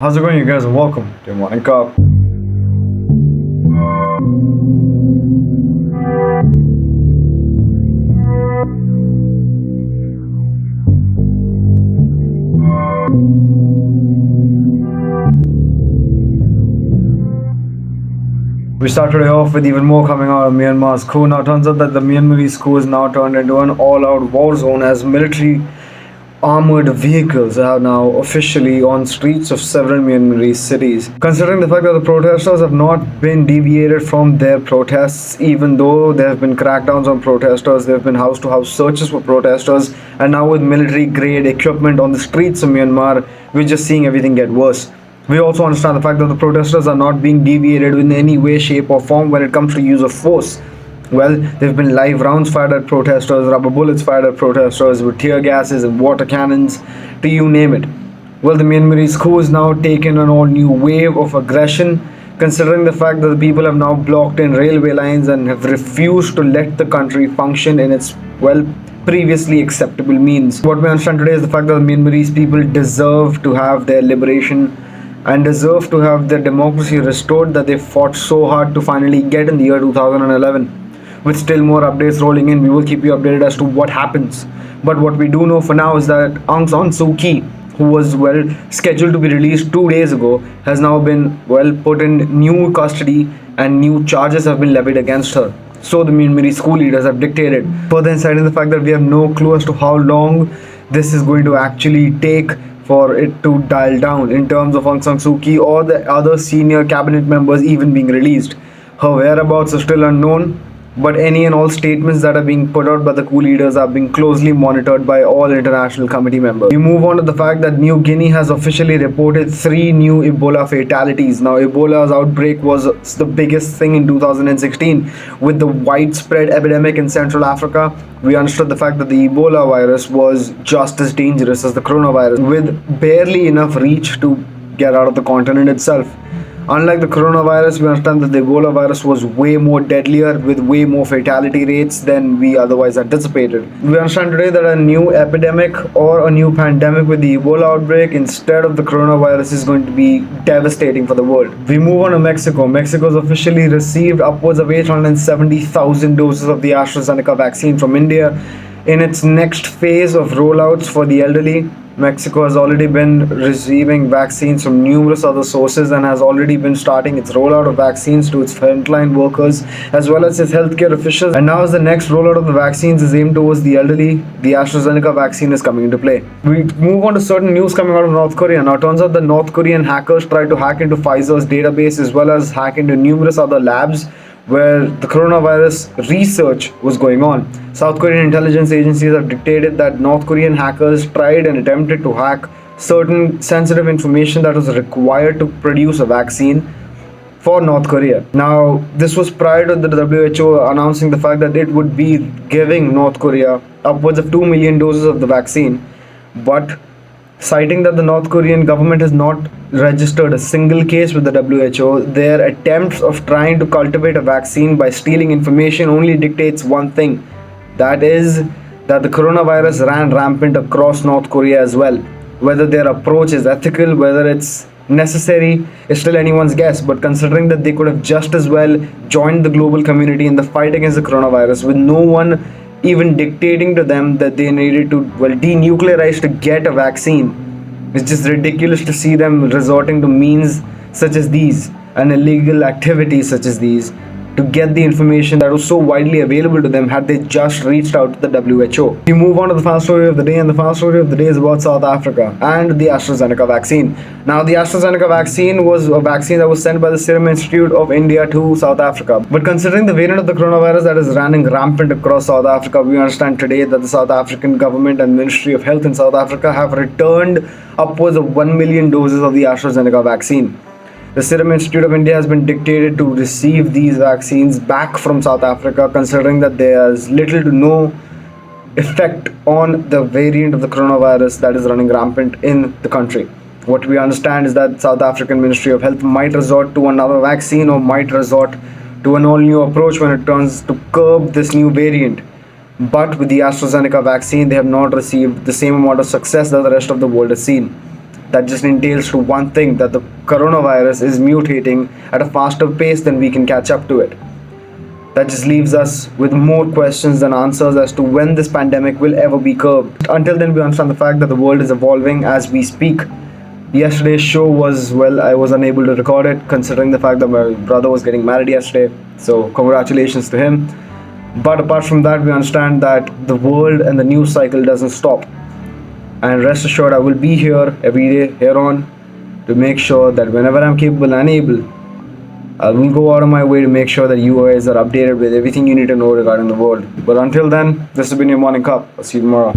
How's it going, you guys? And welcome to Morning Cup. We start today off with even more coming out of Myanmar's coup. Now, turns out that the Myanmarese coup is now turned into an all-out war zone as military armored vehicles are now officially on streets of several Myanmarese cities. Considering the fact that the protesters have not been deviated from their protests, even though there have been crackdowns on protesters, there have been house-to-house searches for protesters, and now with military-grade equipment on the streets of Myanmar, we're just seeing everything get worse. We also understand the fact that the protesters are not being deviated in any way, shape, or form when it comes to use of force. Well, there have been live rounds fired at protesters, rubber bullets fired at protesters with tear gases and water cannons, to you name it. Well, the Myanmarese coup has now taken an all new wave of aggression, considering the fact that the people have now blocked in railway lines and have refused to let the country function in its, well, previously acceptable means. What we understand today is the fact that the Myanmarese people deserve to have their liberation and deserve to have their democracy restored that they fought so hard to finally get in the year 2011. With still more updates rolling in, we will keep you updated as to what happens. But what we do know for now is that Aung San Suu Kyi, who was scheduled to be released 2 days ago, has now been put in new custody and new charges have been levied against her. So the Myanmarese school leaders have dictated. Further inciting the fact that we have no clue as to how long this is going to actually take for it to dial down in terms of Aung San Suu Kyi or the other senior cabinet members even being released. Her whereabouts are still unknown, but any and all statements that are being put out by the coup leaders are being closely monitored by all international committee members. We move on to the fact that New Guinea has officially reported 3 new Ebola fatalities. Now, Ebola's outbreak was the biggest thing in 2016 with the widespread epidemic in Central Africa. We understood the fact that the Ebola virus was just as dangerous as the coronavirus, with barely enough reach to get out of the continent itself. Unlike the coronavirus, we understand that the Ebola virus was way more deadlier with way more fatality rates than we otherwise anticipated. We understand today that a new epidemic or a new pandemic with the Ebola outbreak instead of the coronavirus is going to be devastating for the world. We move on to Mexico. Mexico's officially received upwards of 870,000 doses of the AstraZeneca vaccine from India. In its next phase of rollouts for the elderly, Mexico has already been receiving vaccines from numerous other sources and has already been starting its rollout of vaccines to its frontline workers as well as its healthcare officials. And now, as the next rollout of the vaccines is aimed towards the elderly, the AstraZeneca vaccine is coming into play. We move on to certain news coming out of North Korea. Now, it turns out the North Korean hackers tried to hack into Pfizer's database as well as hack into numerous other labs where the coronavirus research was going on. South Korean intelligence agencies have dictated that North Korean hackers tried and attempted to hack certain sensitive information that was required to produce a vaccine for North Korea. Now, this was prior to the WHO announcing the fact that it would be giving North Korea upwards of 2 million doses of the vaccine, but citing that the North Korean government has not registered a single case with the WHO, their attempts of trying to cultivate a vaccine by stealing information only dictates one thing. That is that the coronavirus ran rampant across North Korea as well. Whether their approach is ethical, whether it's necessary, is still anyone's guess. But considering that they could have just as well joined the global community in the fight against the coronavirus with no one even dictating to them that they needed to denuclearize to get a vaccine. It's just ridiculous to see them resorting to means such as these and illegal activities such as these to get the information that was so widely available to them had they just reached out to the WHO. We move on to the final story of the day, and the final story of the day is about South Africa and the AstraZeneca vaccine. Now, the AstraZeneca vaccine was a vaccine that was sent by the Serum Institute of India to South Africa. But considering the variant of the coronavirus that is running rampant across South Africa, we understand today that the South African government and Ministry of Health in South Africa have returned upwards of 1 million doses of the AstraZeneca vaccine. The Serum Institute of India has been dictated to receive these vaccines back from South Africa, considering that there is little to no effect on the variant of the coronavirus that is running rampant in the country. What we understand is that South African Ministry of Health might resort to another vaccine or might resort to an all-new approach when it turns to curb this new variant. But with the AstraZeneca vaccine, they have not received the same amount of success that the rest of the world has seen. that just entails to one thing, that the coronavirus is mutating at a faster pace than we can catch up to it. That just leaves us with more questions than answers as to when this pandemic will ever be curbed. Until then, we understand the fact that the world is evolving as we speak. Yesterday's show was, well, I was unable to record it considering the fact that my brother was getting married yesterday. So, congratulations to him. But apart from that, we understand that the world and the news cycle doesn't stop. And rest assured, I will be here every day here on to make sure that whenever I'm capable and able, I will go out of my way to make sure that you guys are updated with everything you need to know regarding the world. But until then, this has been your morning cup. I'll see you tomorrow.